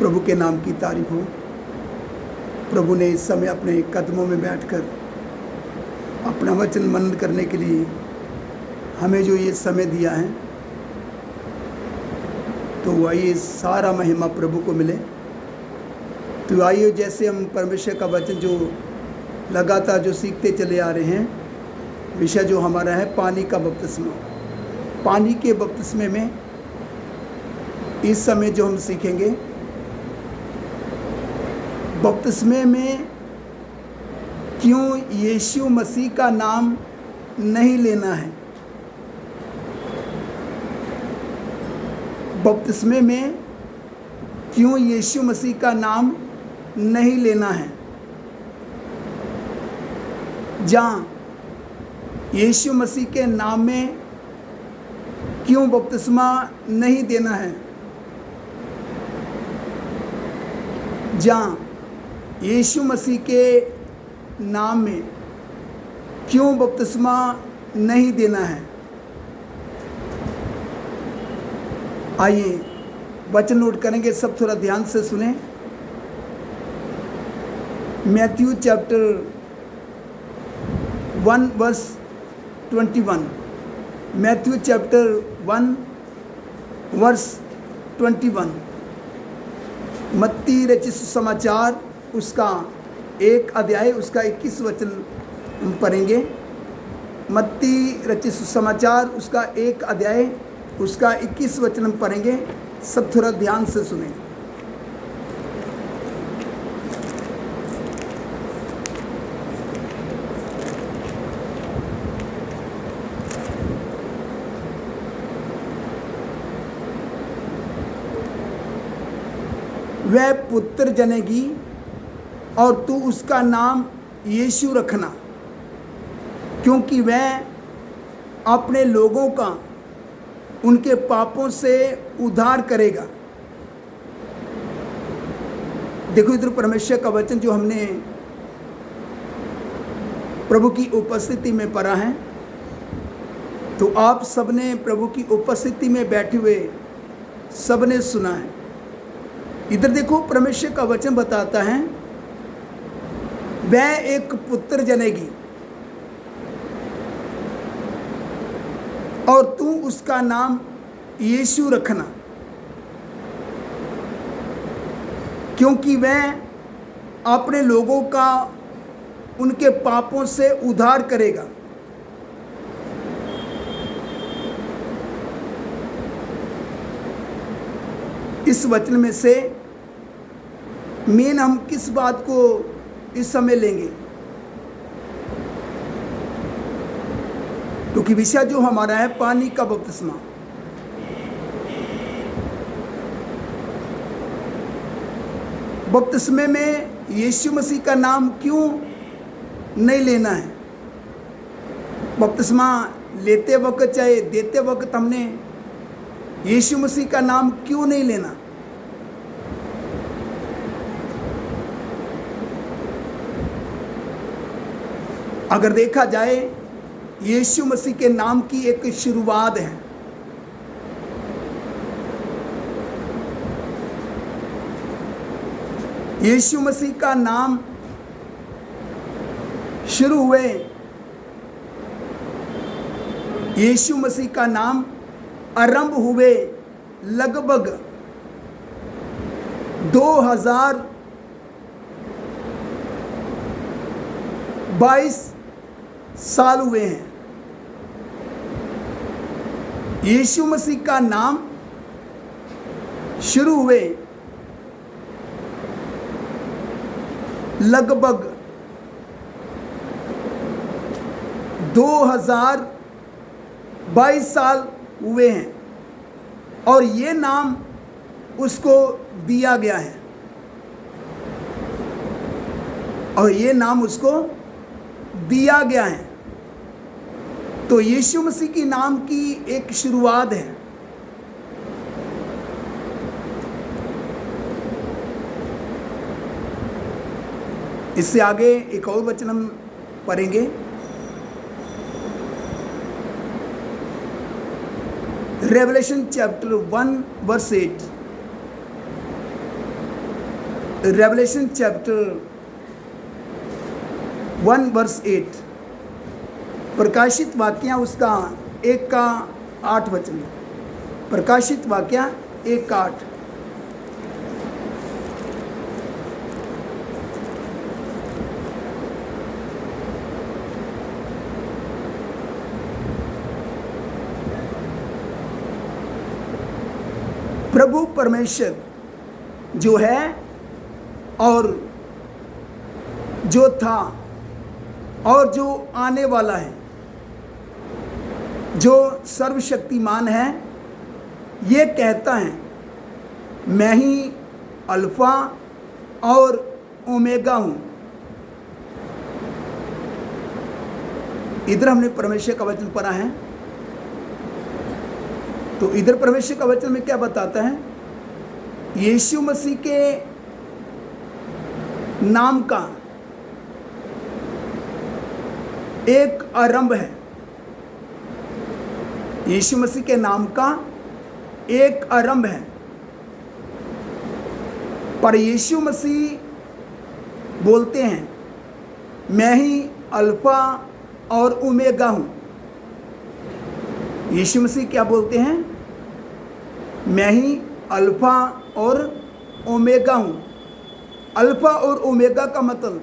प्रभु के नाम की तारीफ हो। प्रभु ने इस समय अपने कदमों में बैठकर अपना वचन मनन करने के लिए हमें जो ये समय दिया है, तो आइए सारा महिमा प्रभु को मिले। तो आइए जैसे हम परमेश्वर का वचन जो लगातार जो सीखते चले आ रहे हैं, विषय जो हमारा है पानी का बपतिस्मा। पानी के बपतिस्मे में इस समय जो हम सीखेंगे, बपतिस्मे में क्यों यीशु मसीह का नाम नहीं लेना है। बपतिस्मे में क्यों यीशु मसीह का नाम नहीं लेना है। जहाँ यीशु मसीह के नाम में क्यों बपतिस्मा नहीं देना है। जहाँ यीशु मसीह के नाम में क्यों बपतिस्मा नहीं देना है। आइए वचन नोट करेंगे, सब थोड़ा ध्यान से सुने। Matthew chapter 1 verse 21। Matthew chapter 1 verse 21। मत्ती रचित सुसमाचार उसका 1 अध्याय उसका 21 वचन हम पढ़ेंगे। मत्ती रचित सुसमाचार उसका 1 अध्याय उसका 21 वचन हम पढ़ेंगे। सब थोड़ा ध्यान से सुने। वह पुत्र जनेगी और तू उसका नाम यीशु रखना, क्योंकि वह अपने लोगों का उनके पापों से उद्धार करेगा। देखो इधर परमेश्वर का वचन जो हमने प्रभु की उपस्थिति में पढ़ा है, तो आप सबने प्रभु की उपस्थिति में बैठे हुए सबने सुना है। इधर देखो परमेश्वर का वचन बताता है, वह एक पुत्र जनेगी और तू उसका नाम यीशु रखना, क्योंकि वह अपने लोगों का उनके पापों से उद्धार करेगा। इस वचन में से मेन हम किस बात को इस समय लेंगे, क्योंकि विषय जो हमारा है पानी का बपतिस्मा। बपतिस्मे में यीशु मसीह का नाम क्यों नहीं लेना है। बपतिस्मा लेते वक्त चाहे देते वक्त हमने यीशु मसीह का नाम क्यों नहीं लेना। अगर देखा जाए, यीशु मसीह के नाम की एक शुरुआत है। यीशु मसीह का नाम शुरू हुए, यीशु मसीह का नाम आरंभ हुए लगभग 2022 साल हुए हैं। यीशु मसीह का नाम शुरू हुए लगभग 2022 साल हुए हैं, और ये नाम उसको दिया गया है, और ये नाम उसको दिया गया है। तो यीशु मसीह की नाम की एक शुरुआत है। इससे आगे एक और वचन हम पढ़ेंगे। Revelation chapter 1 verse 8। Revelation chapter 1 verse 8, प्रकाशित वाक्या उसका 1 का 8 वचन। प्रकाशित वाक्या 1 का 8। प्रभु परमेश्वर जो है और जो था और जो आने वाला है, जो सर्वशक्तिमान है, ये कहता है, मैं ही अल्फा और ओमेगा हूँ। इधर हमने परमेश्वर का वचन पढ़ा है, तो इधर परमेश्वर का वचन में क्या बताता है? यीशु मसीह के नाम का एक आरंभ है। यीशु मसीह के नाम का एक आरंभ है, पर यीशु मसीह बोलते हैं, मैं ही अल्फा और ओमेगा हूं। यीशु मसीह क्या बोलते हैं? मैं ही अल्फा और ओमेगा हूं। अल्फा और ओमेगा का मतलब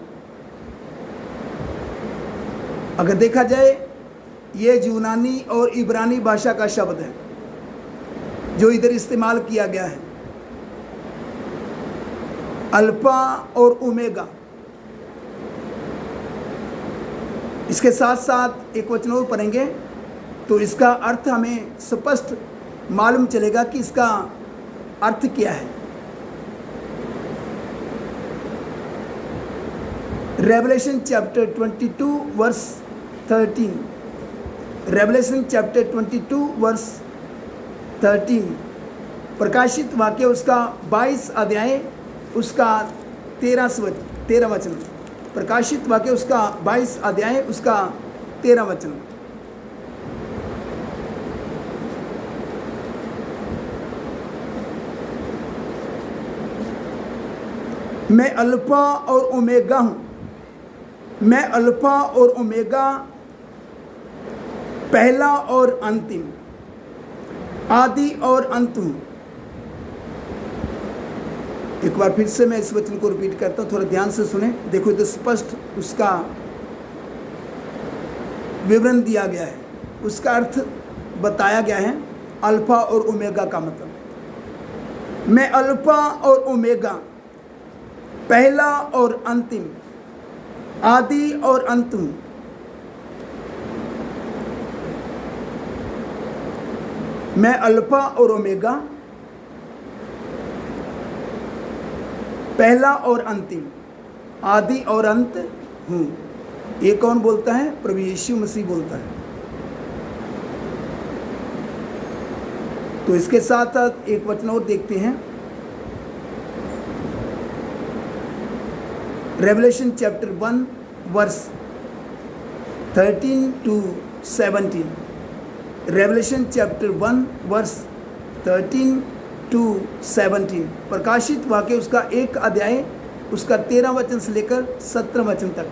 अगर देखा जाए, ये यूनानी और इब्रानी भाषा का शब्द है जो इधर इस्तेमाल किया गया है। अल्फा और ओमेगा। इसके साथ साथ एक वचन और पढ़ेंगे तो इसका अर्थ हमें स्पष्ट मालूम चलेगा कि इसका अर्थ क्या है। Revelation chapter 22 verse 13। Revelation chapter 22 verse 13। प्रकाशित वाक्य उसका 22 अध्याय उसका 13 वचन। प्रकाशित वाक्य उसका 22 अध्याय उसका 13 वचन। मैं अल्फा और ओमेगा हूं। मैं अल्फा और ओमेगा, पहला और अंतिम, आदि और अंत हूं। एक बार फिर से मैं इस वचन को रिपीट करता हूं, थोड़ा ध्यान से सुने। देखो तो स्पष्ट उसका विवरण दिया गया है, उसका अर्थ बताया गया है। अल्फा और ओमेगा का मतलब, मैं अल्फा और ओमेगा, पहला और अंतिम, आदि और अंत हूं। मैं अल्फा और ओमेगा, पहला और अंतिम, आदि और अंत हूं। ये कौन बोलता है? प्रभु यीशु मसीह बोलता है। तो इसके साथ साथ एक वचन और देखते हैं। Revelation chapter 1 verse 13 to 17। Revelation chapter 1 verse 13 to 17। प्रकाशित वाक्य उसका 1 अध्याय उसका 13 वचन से लेकर 17 वचन तक।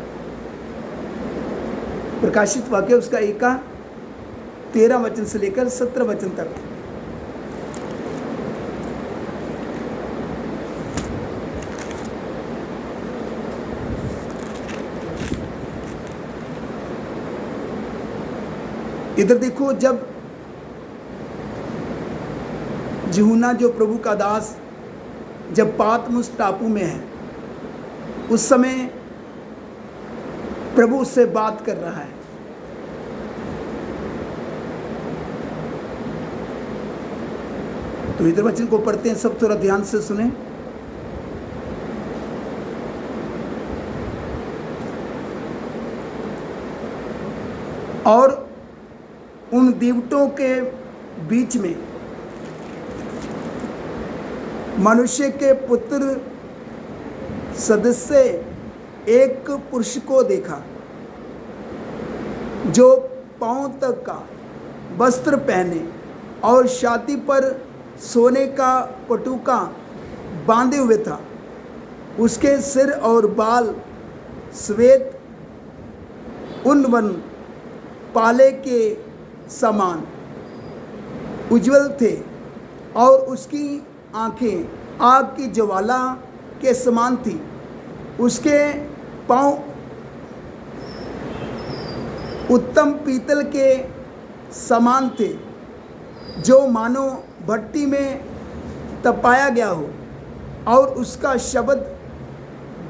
प्रकाशित वाक्य उसका 1 का 13 वचन से लेकर 17 वचन तक। इधर देखो, जब यूहन्ना जो प्रभु का दास जब पातमुस टापू में है, उस समय प्रभु उससे बात कर रहा है। तो इधर वचन को पढ़ते हैं, सब थोड़ा ध्यान से सुने। और उन दीवटों के बीच में मनुष्य के पुत्र सदस्य एक पुरुष को देखा, जो पांव तक का वस्त्र पहने और छाती पर सोने का पटुका बांधे हुए था। उसके सिर और बाल श्वेत उन्वन पाले के समान उज्ज्वल थे और उसकी आंखें आग की ज्वाला के समान थी। उसके पांव उत्तम पीतल के समान थे, जो मानो भट्टी में तपाया गया हो, और उसका शब्द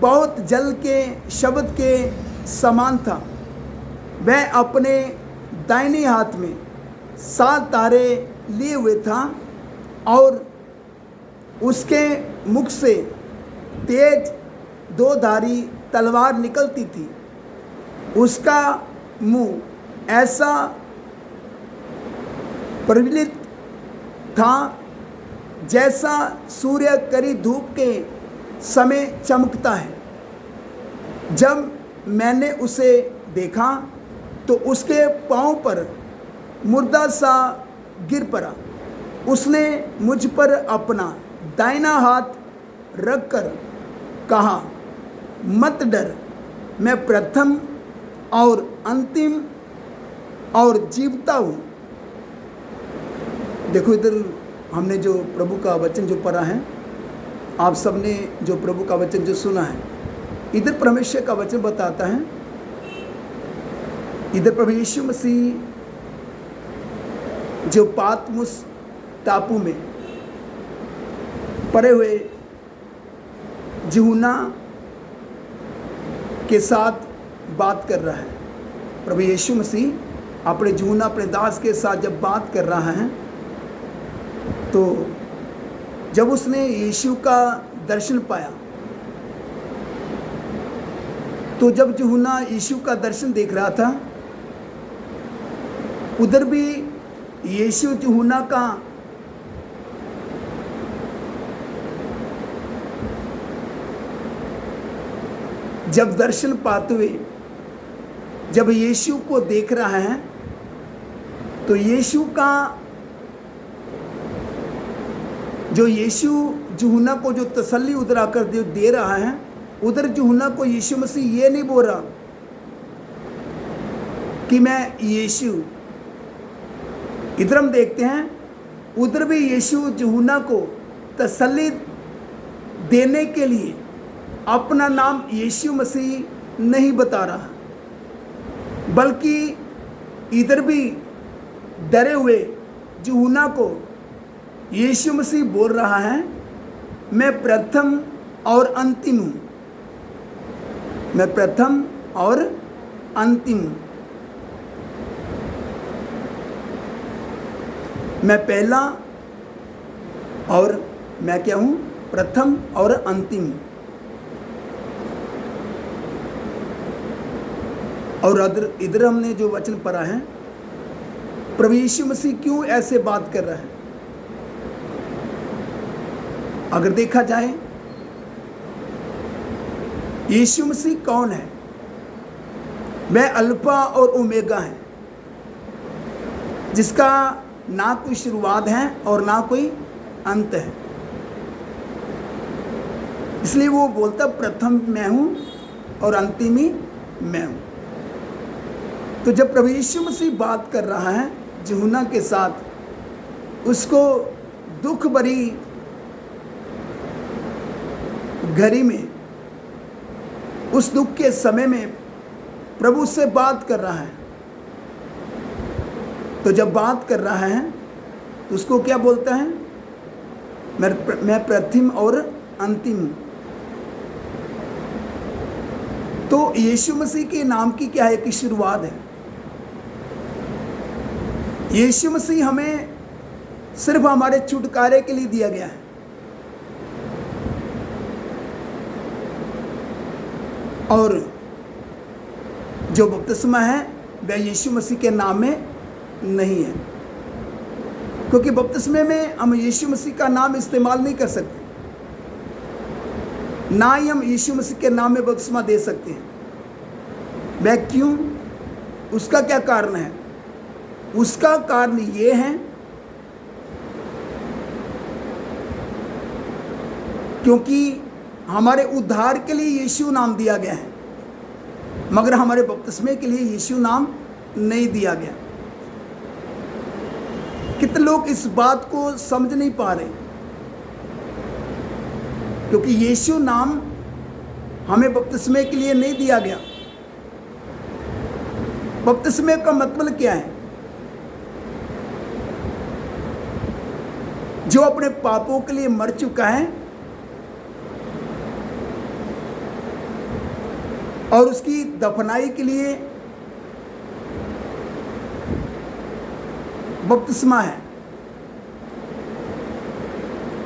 बहुत जल के शब्द के समान था। वह अपने दाहिने हाथ में 7 तारे लिए हुए था और उसके मुख से तेज 2 धारी तलवार निकलती थी। उसका मुंह ऐसा प्रज्वलित था जैसा सूर्य कड़ी धूप के समय चमकता है। जब मैंने उसे देखा तो उसके पांव पर मुर्दा सा गिर पड़ा। उसने मुझ पर अपना दाहिना हाथ रखकर कहा, मत डर, मैं प्रथम और अंतिम और जीवता हूँ। देखो, इधर हमने जो प्रभु का वचन जो पढ़ा है, आप सबने जो प्रभु का वचन जो सुना है, इधर परमेश्वर का वचन बताता है, इधर प्रभु यीशु मसीह जो पातमुस टापू में पड़े हुए यूहन्ना के साथ बात कर रहा है। प्रभु यीशु मसीह अपने यूहन्ना, अपने दास के साथ जब बात कर रहा है, तो जब उसने यीशु का दर्शन पाया, तो जब यूहन्ना यीशु का दर्शन देख रहा था, उधर भी यीशु यूहन्ना का जब दर्शन पाते हुए जब यीशु को देख रहा है, तो यीशु का जो यीशु यूहन्ना को जो तसल्ली उधर आकर दे रहा है, उधर यूहन्ना को यीशु मसीह ये नहीं बोल रहा कि मैं यीशु। इधर हम देखते हैं, उधर भी यीशु यूहन्ना को तसल्ली देने के लिए अपना नाम यीशु मसीह नहीं बता रहा, बल्कि इधर भी डरे हुए यूहन्ना को यीशु मसीह बोल रहा है, मैं प्रथम और अंतिम हूँ, मैं प्रथम और अंतिम हूँ, मैं पहला और मैं क्या हूँ, प्रथम और अंतिम हूँ। और इधर हमने जो वचन पढ़ा है, प्रभु यीशु मसीह क्यों ऐसे बात कर रहा है? अगर देखा जाए, यीशु मसीह कौन है? वह अल्फा और ओमेगा है, जिसका ना कोई शुरुआत है और ना कोई अंत है। इसलिए वो बोलता प्रथम मैं हूँ और अंतिम ही मैं हूँ। तो जब प्रभु यीशु मसीह बात कर रहा है यूहन्ना के साथ, उसको दुख भरी घड़ी में, उस दुख के समय में प्रभु से बात कर रहा है। तो जब बात कर रहा है तो उसको क्या बोलता है? मैं प्रथम और अंतिम हूँ। तो यीशु मसीह के नाम की क्या है कि शुरुआत है। यीशु मसीह हमें सिर्फ हमारे छुटकारे के लिए दिया गया है, और जो बपतिस्मा है वह यीशु मसीह के नाम में नहीं है, क्योंकि बपतिस्मे में हम यीशु मसीह का नाम इस्तेमाल नहीं कर सकते, ना ही हम यीशु मसीह के नाम में बपतिस्मा दे सकते हैं। वह क्यों? उसका क्या कारण है? उसका कारण ये है क्योंकि हमारे उद्धार के लिए यीशु नाम दिया गया है, मगर हमारे बपतिस्मे के लिए यीशु नाम नहीं दिया गया। कितने लोग इस बात को समझ नहीं पा रहे, क्योंकि यीशु नाम हमें बपतिस्मे के लिए नहीं दिया गया। बपतिस्मे का मतलब क्या है? जो अपने पापों के लिए मर चुका है और उसकी दफनाई के लिए बपतिस्मा है।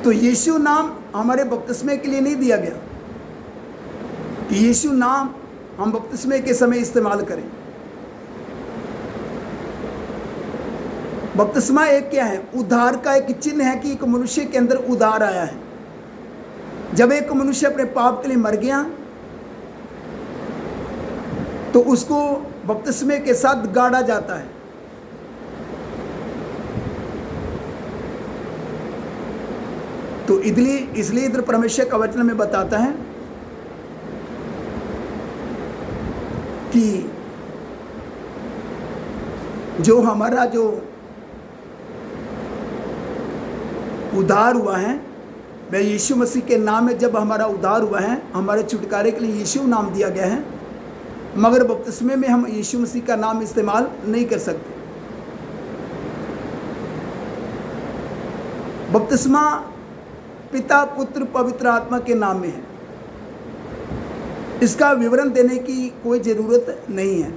तो यीशु नाम हमारे बपतिस्मे के लिए नहीं दिया गया कि यीशु नाम हम बपतिस्मे के समय इस्तेमाल करें। बपतिस्मा एक क्या है? उद्धार का एक चिन्ह है कि एक मनुष्य के अंदर उद्धार आया है। जब एक मनुष्य अपने पाप के लिए मर गया तो उसको बपतिस्मे के साथ गाड़ा जाता है। तो इसलिए इधर परमेश्वर का वचन में बताता है कि जो हमारा जो उद्धार हुआ है वह यीशु मसीह के नाम में, जब हमारा उद्धार हुआ है, हमारे छुटकारे के लिए यीशु नाम दिया गया है, मगर बपतिस्मे में हम यीशु मसीह का नाम इस्तेमाल नहीं कर सकते। बपतिस्मा पिता, पुत्र, पवित्र आत्मा के नाम में है। इसका विवरण देने की कोई ज़रूरत नहीं है।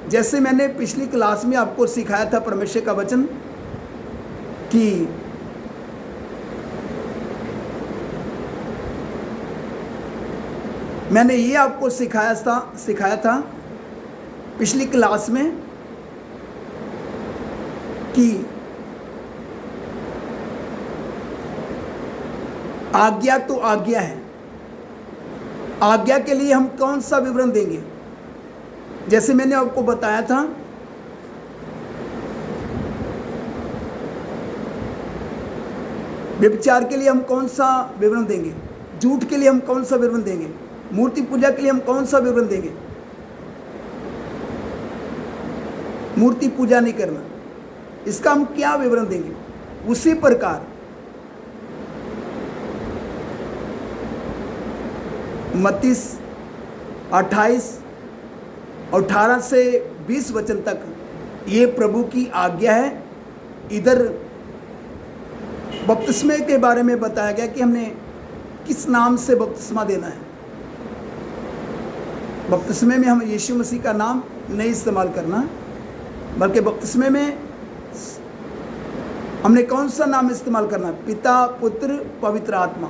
जैसे मैंने पिछली क्लास में आपको सिखाया था परमेश्वर का वचन कि मैंने ये आपको सिखाया था पिछली क्लास में कि आज्ञा तो आज्ञा है। आज्ञा के लिए हम कौन सा विवरण देंगे? जैसे मैंने आपको बताया था व्यभिचार के लिए हम कौन सा विवरण देंगे, झूठ के लिए हम कौन सा विवरण देंगे, मूर्ति पूजा के लिए हम कौन सा विवरण देंगे? मूर्ति पूजा नहीं करना, इसका हम क्या विवरण देंगे? उसी प्रकार मत्ती 28 और 18 से 20 वचन तक ये प्रभु की आज्ञा है। इधर बपतिस्मे के बारे में बताया गया कि हमने किस नाम से बपतिस्मा देना है। बपतिस्मे में हम यीशु मसीह का नाम नहीं इस्तेमाल करना, बल्कि बपतिस्मे में हमने कौन सा नाम इस्तेमाल करना? पिता, पुत्र, पवित्र आत्मा।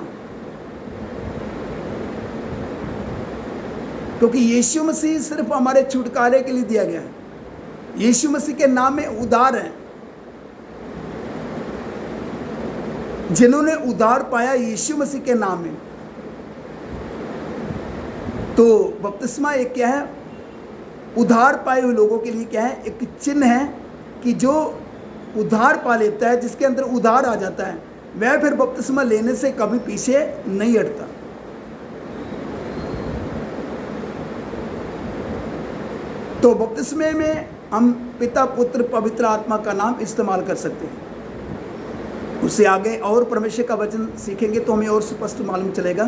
क्योंकि यीशु मसीह सिर्फ हमारे छुटकारे के लिए दिया गया है। यीशु मसीह के नाम में उद्धार है। जिन्होंने उद्धार पाया यीशु मसीह के नाम में, तो बपतिस्मा एक क्या है? उद्धार पाए हुए लोगों के लिए क्या है? एक चिन्ह है कि जो उद्धार पा लेता है, जिसके अंदर उद्धार आ जाता है, वह फिर बपतिस्मा लेने से कभी पीछे नहीं हटता। तो बपतिस्मे में हम पिता, पुत्र, पवित्र आत्मा का नाम इस्तेमाल कर सकते हैं। उससे आगे और परमेश्वर का वचन सीखेंगे तो हमें और स्पष्ट मालूम चलेगा।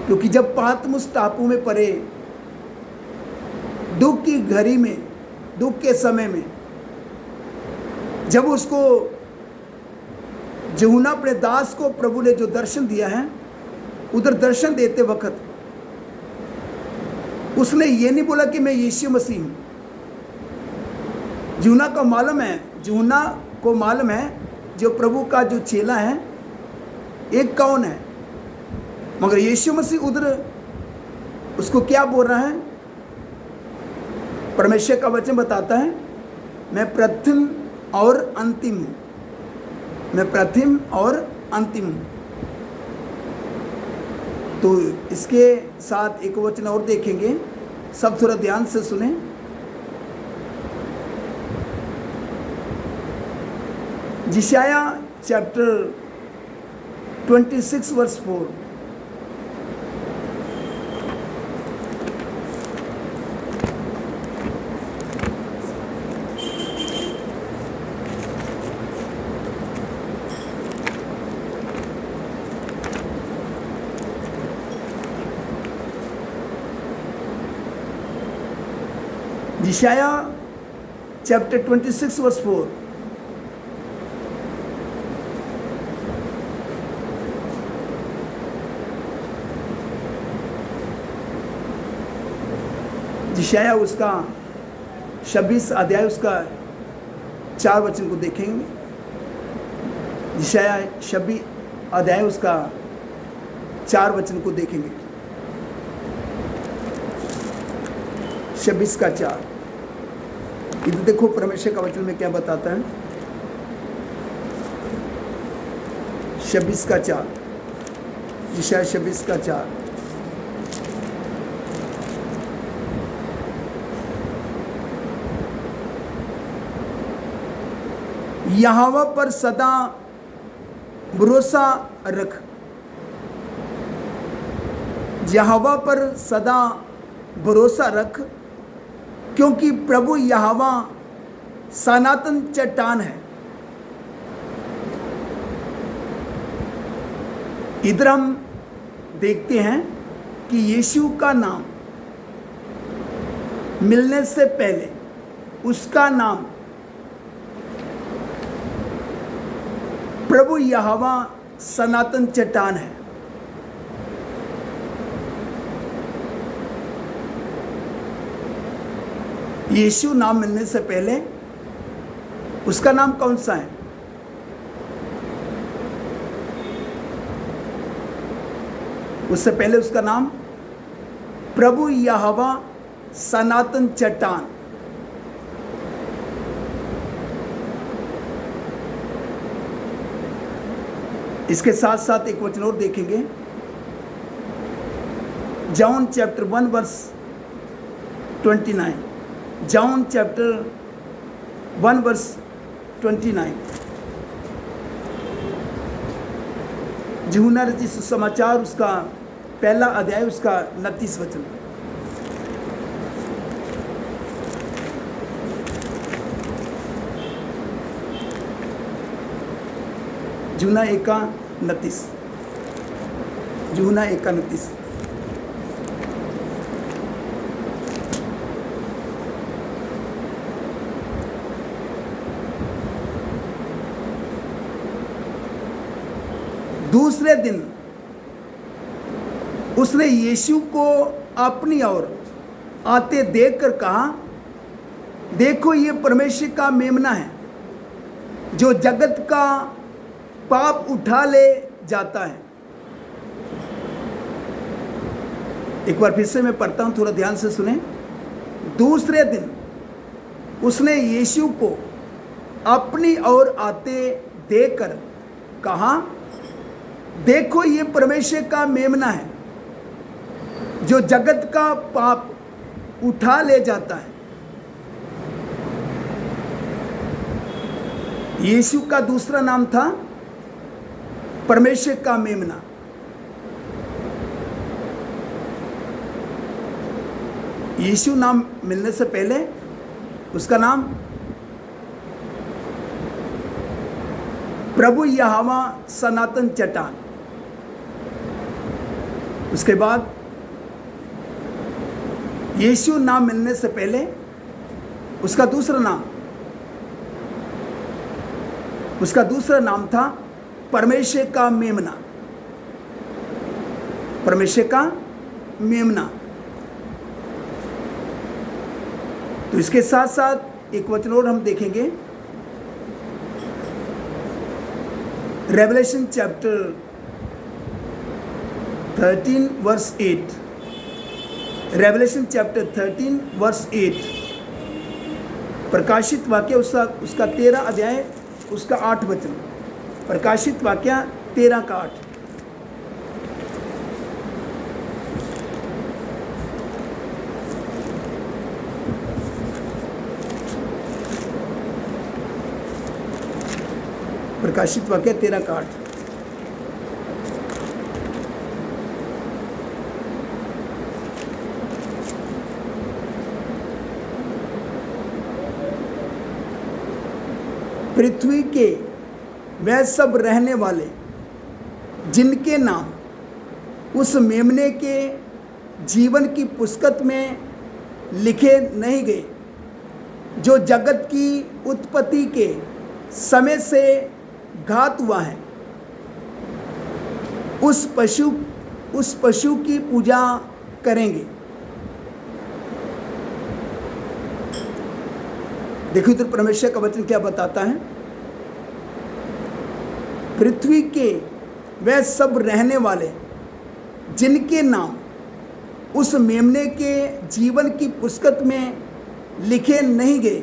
क्योंकि जब पातमुस टापू में पड़े, दुख की घड़ी में, दुख के समय में, जब उसको यूहन्ना अपने दास को प्रभु ने जो दर्शन दिया है, उधर दर्शन देते वक्त उसने ये नहीं बोला कि मैं यीशु मसीह हूँ। यूहन्ना को मालूम है जो प्रभु का जो चेला है एक कौन है, मगर यीशु मसीह उधर उसको क्या बोल रहा है? परमेश्वर का वचन बताता है, मैं प्रथम और अंतिम हूँ, मैं प्रथम और अंतिम हूँ। तो इसके साथ एक वचन और देखेंगे, सब थोड़ा ध्यान से सुने। यशायाह चैप्टर 26 वर्स 4, यशाया चैप्टर 26 वर्स 4। यशाया उसका 26 अध्याय उसका 4 वचन को देखेंगे। यशाया 26 अध्याय उसका 4 वचन को देखेंगे। 26 का 4। इधर देखो परमेश्वर का वचन में क्या बताता है। 26 का 4, यशाया 26 का 4। यहोवा पर सदा भरोसा रख, यहोवा पर सदा भरोसा रख, क्योंकि प्रभु यहोवा सनातन चट्टान है। इधर हम देखते हैं कि यीशु का नाम मिलने से पहले उसका नाम प्रभु यहोवा सनातन चट्टान है। यीशु नाम मिलने से पहले उसका नाम कौन सा है? उससे पहले उसका नाम प्रभु यहोवा सनातन चट्टान। इसके साथ साथ एक वचन और देखेंगे, John chapter 1 verse 29। John chapter 1 verse 29। यूहन्ना रचित सुसमाचार उसका पहला अध्याय उसका 29 वचन। यूहन्ना 1:29। यूहन्ना 1:29। दूसरे दिन उसने यीशु को अपनी ओर आते देखकर कहा, देखो ये परमेश्वर का मेमना है जो जगत का पाप उठा ले जाता है। एक बार फिर से मैं पढ़ता हूं, थोड़ा ध्यान से सुने। दूसरे दिन उसने यीशु को अपनी ओर आते देखकर कहा, देखो ये परमेश्वर का मेमना है जो जगत का पाप उठा ले जाता है। यीशु का दूसरा नाम था परमेश्वर का मेमना। यीशु नाम मिलने से पहले उसका नाम प्रभु यहोवा सनातन चट्टान। उसके बाद यीशु नाम मिलने से पहले उसका दूसरा नाम था परमेश्वर का मेमना। परमेश्वर का मेमना। तो इसके साथ साथ एक वचन और हम देखेंगे, Revelation chapter 13 verse 8। Revelation chapter 13 verse 8। प्रकाशित वाक्य उसका 13 अध्याय उसका 8 वचन। प्रकाशित वाक्य 13 का 8। प्रकाशित वाक्य 13 का 8। पृथ्वी के वह सब रहने वाले जिनके नाम उस मेमने के जीवन की पुस्तक में लिखे नहीं गए जो जगत की उत्पत्ति के समय से घात हुआ है, उस पशु की पूजा करेंगे। देखिए तो परमेश्वर का वचन क्या बताता है। पृथ्वी के वह सब रहने वाले जिनके नाम उस मेमने के जीवन की पुस्तक में लिखे नहीं गए,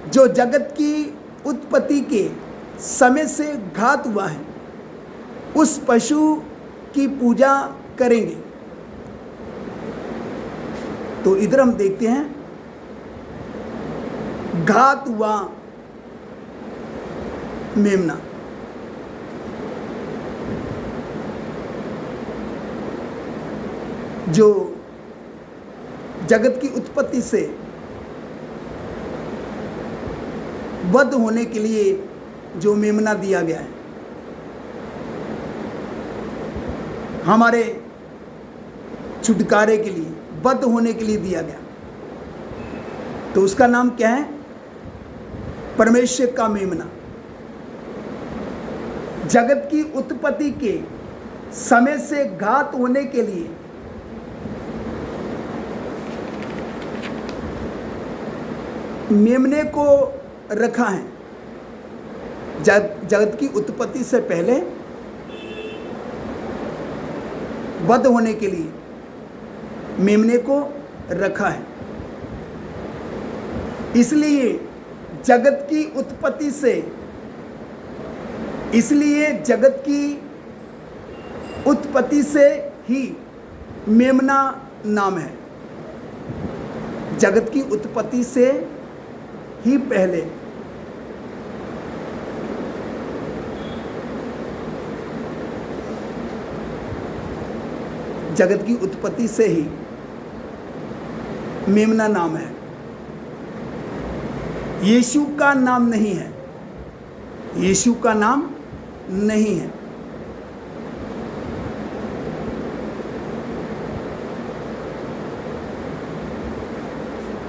जो जगत की उत्पत्ति के समय से घात हुआ है, उस पशु की पूजा करेंगे। तो इधर हम देखते हैं घात हुआ मेमना। जो जगत की उत्पत्ति से वध होने के लिए जो मेमना दिया गया है, हमारे छुटकारे के लिए, वध होने के लिए दिया गया, तो उसका नाम क्या है? परमेश्वर का मेमना। जगत की उत्पत्ति के समय से घात होने के लिए मेमने को रखा है। जगत की उत्पत्ति से पहले वध होने के लिए मेमने को रखा है। इसलिए जगत की उत्पत्ति से ही मेमना नाम है। जगत की उत्पत्ति से ही पहले जगत की उत्पत्ति से ही मेमना नाम है। यीशु का नाम नहीं है। यीशु का नाम नहीं है।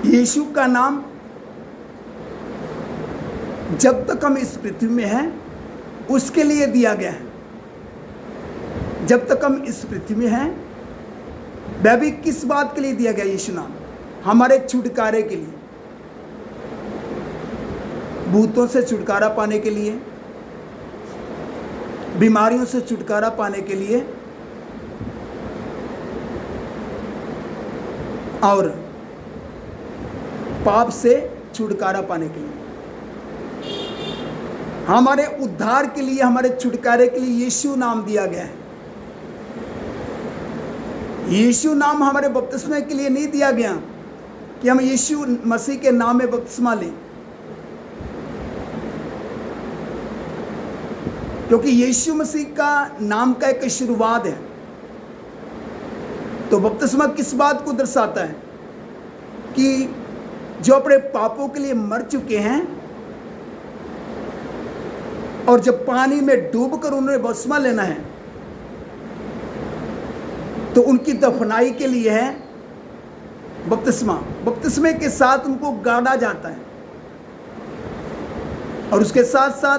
यीशु का नाम जब तक हम इस पृथ्वी में हैं उसके लिए दिया गया है। जब तक हम इस पृथ्वी में हैं, वह भी किस बात के लिए दिया गया? यीशु नाम हमारे छुटकारे के लिए, भूतों से छुटकारा पाने के लिए, बीमारियों से छुटकारा पाने के लिए, और पाप से छुटकारा पाने के लिए, हमारे उद्धार के लिए, हमारे छुटकारे के लिए यीशु नाम दिया गया है। यीशु नाम हमारे बपतिस्मे के लिए नहीं दिया गया कि हम यीशु मसीह के नाम में बपतिस्मा लें, क्योंकि यीशु मसीह का नाम का एक शुरुआत है। तो बपतिस्मा किस बात को दर्शाता है? कि जो अपने पापों के लिए मर चुके हैं और जब पानी में डूबकर उन्होंने बपतिस्मा लेना है, तो उनकी दफनाई के लिए है बपतिस्मा। बपतिस्मे के साथ उनको गाड़ा जाता है और उसके साथ साथ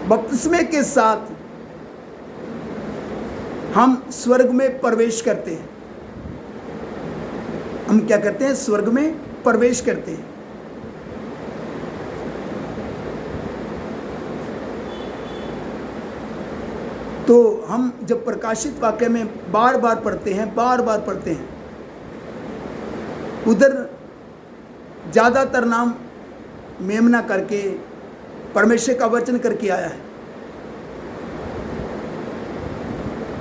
बपतिस्मे के साथ हम स्वर्ग में प्रवेश करते हैं। हम क्या करते हैं? स्वर्ग में प्रवेश करते हैं। तो हम जब प्रकाशित वाक्य में बार बार पढ़ते हैं, उधर ज़्यादातर नाम मेमना करके, परमेश्वर का वचन करके आया है।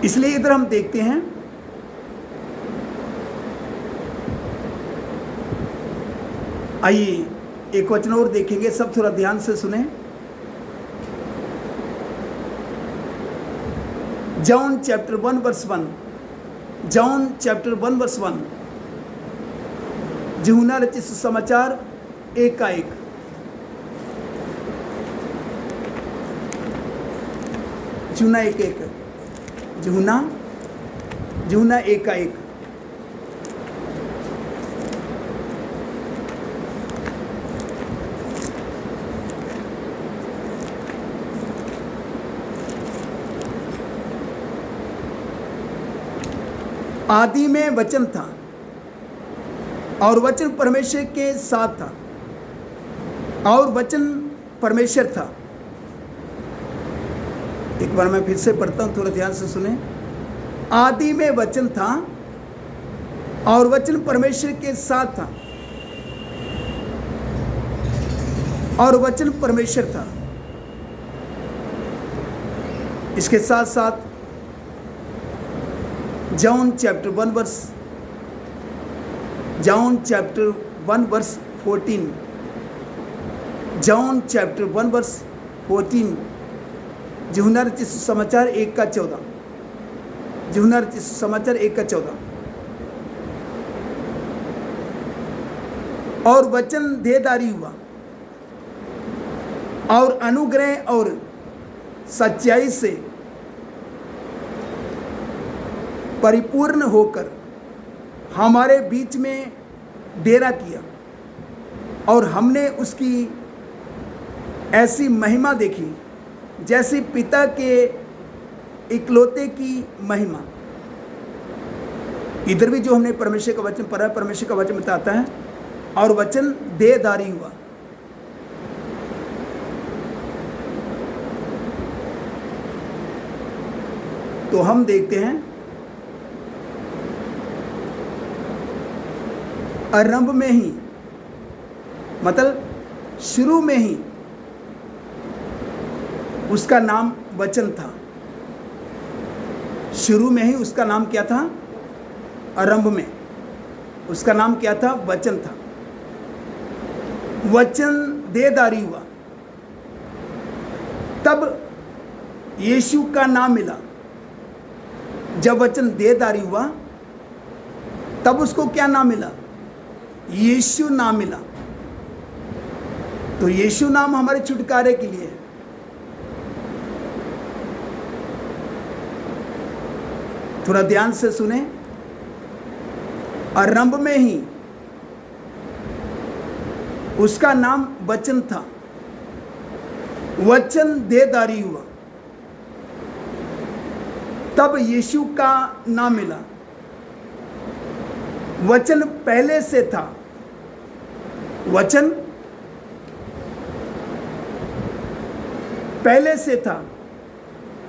इसलिए इधर हम देखते हैं आइए एक वचन और देखेंगे, सब थोड़ा ध्यान से सुने। John chapter 1 verse 1, John chapter 1 verse 1, यूहन्ना रचित सुसमाचार 1 का 1। यूहन्ना 1:1, यूहन्ना 1 का 1। आदि में वचन था और वचन परमेश्वर के साथ था और वचन परमेश्वर था। एक बार मैं फिर से पढ़ता हूं, थोड़ा ध्यान से सुने। आदि में वचन था और वचन परमेश्वर के साथ था और वचन परमेश्वर था। इसके साथ साथ John chapter 1 verse 14, John chapter 1 verse 14, यूहन्ना रचित सुसमाचार 1:14, यूहन्ना रचित सुसमाचार 1:14। और वचन देहधारी हुआ और अनुग्रह और सच्चाई से परिपूर्ण होकर हमारे बीच में डेरा किया और हमने उसकी ऐसी महिमा देखी जैसे पिता के इकलौते की महिमा। इधर भी जो हमने परमेश्वर का वचन पढ़ा, परमेश्वर का वचन बताता है और वचन देहधारी हुआ। तो हम देखते हैं आरंभ में ही, मतलब शुरू में ही उसका नाम वचन था। शुरू में ही उसका नाम क्या था? आरंभ में उसका नाम क्या था? वचन था। वचन देहधारी हुआ, तब यीशु का नाम मिला। जब वचन देहधारी हुआ तब उसको क्या नाम मिला? यीशु नाम मिला। तो यीशु नाम हमारे छुटकारे के लिए है। थोड़ा ध्यान से सुने। आरंभ में ही उसका नाम वचन था, वचन देहधारी हुआ, तब यीशु का नाम मिला। वचन पहले से था, वचन पहले से था,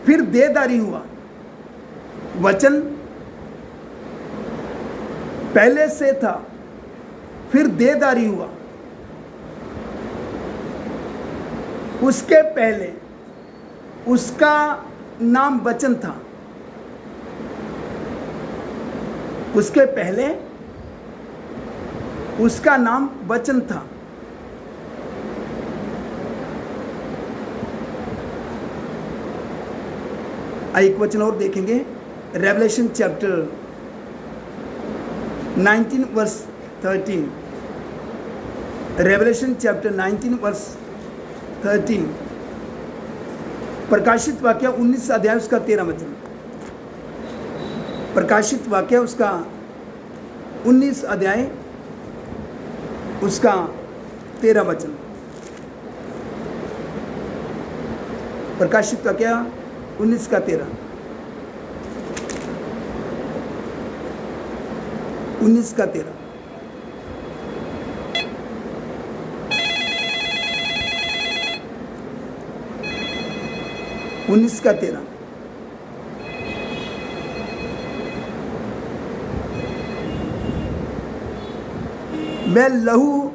फिर देहधारी हुआ। वचन पहले से था, फिर देहधारी हुआ। उसके पहले उसका नाम वचन था। उसके पहले उसका नाम वचन था। एक वचन और देखेंगे, Revelation chapter 19 verse 13, Revelation chapter 19 verse 13, प्रकाशित वाक्य 19 अध्याय उसका 13 वचन, प्रकाशित वाक्य उसका 19 अध्याय उसका 13 वचन, प्रकाशित वाक्य 19 का 13, 19 का 13। उन्नीस का 13। मैं लहू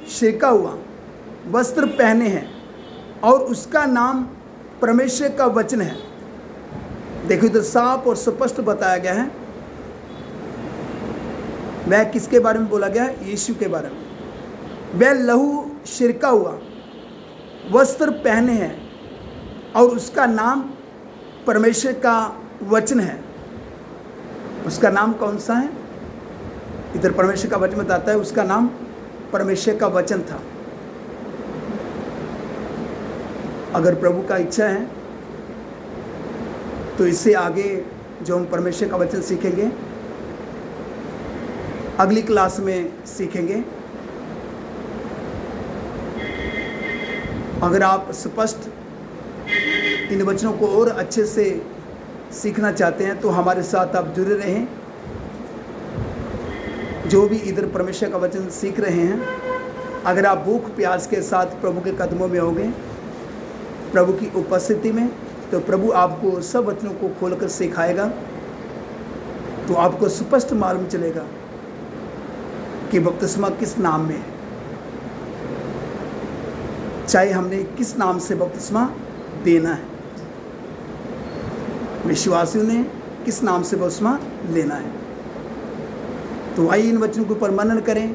छिड़का हुआ वस्त्र पहने हैं और उसका नाम परमेश्वर का वचन है। देखो इधर साफ और स्पष्ट बताया गया है। वह किसके बारे में बोला गया है? यीशु के बारे में। वह लहू छिड़का हुआ वस्त्र पहने हैं और उसका नाम परमेश्वर का वचन है। उसका नाम कौन सा है? इधर परमेश्वर का वचन बताता है उसका नाम परमेश्वर का वचन था। अगर प्रभु का इच्छा है तो इससे आगे जो हम परमेश्वर का वचन सीखेंगे अगली क्लास में सीखेंगे। अगर आप स्पष्ट इन वचनों को और अच्छे से सीखना चाहते हैं तो हमारे साथ आप जुड़े रहें। जो भी इधर परमेश्वर का वचन सीख रहे हैं, अगर आप भूख प्यास के साथ प्रभु के कदमों में होगे, प्रभु की उपस्थिति में, तो प्रभु आपको सब वचनों को खोलकर सिखाएगा। तो आपको स्पष्ट मालूम चलेगा कि बपतिस्मा किस नाम में है, चाहे हमने किस नाम से बपतिस्मा देना है, विश्वासियों ने किस नाम से बपतिस्मा लेना है। तो आइए इन वचनों के ऊपर मनन करें।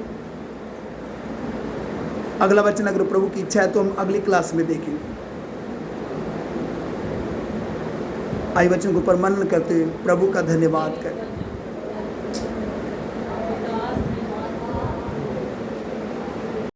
अगला वचन अगर प्रभु की इच्छा है तो हम अगली क्लास में देखेंगे। आइए वचन के ऊपर मनन करते हुए प्रभु का धन्यवाद करें।